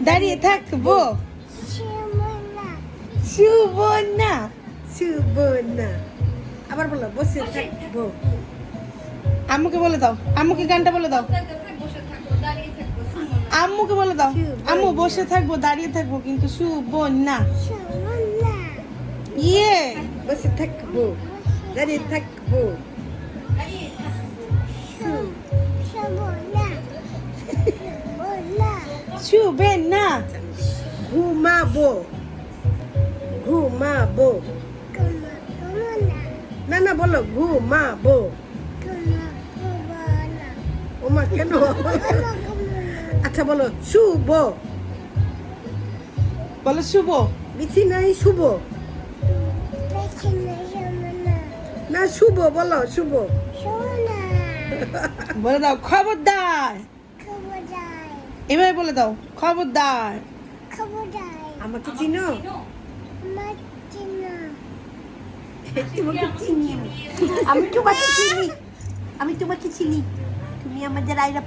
দাঁড়িয়ে থাকবো। শুভ না, শুভ না। আবার বলো বসে থাকবো। আম্মুকে বলে দাও, আম্মুকে গানটা বলে দাও। আম্মুকে বলে দাও, আম্মু বসে থাকবো দাঁড়িয়ে থাকবো কিন্তু শুভ না। ইয়ে বসে থাকবো দাঁড়িয়ে থাকবো। শুবে না, ঘুমাবো, ঘুমাবো। না না বলো ঘুমাবো। ওমা কেন? আচ্ছা বলো শুভ, বলো শুভ। মিছি নাই শুভ না, শুভ বলো শুভ। বলে দাও খবরদার, এভাবে বলে দাও খবরদার। আমাকে চিনো? তোমাকে চিনি, আমি তোমাকে চিনি, আমি তোমাকে চিনি, তুমি আমাদের আইরা।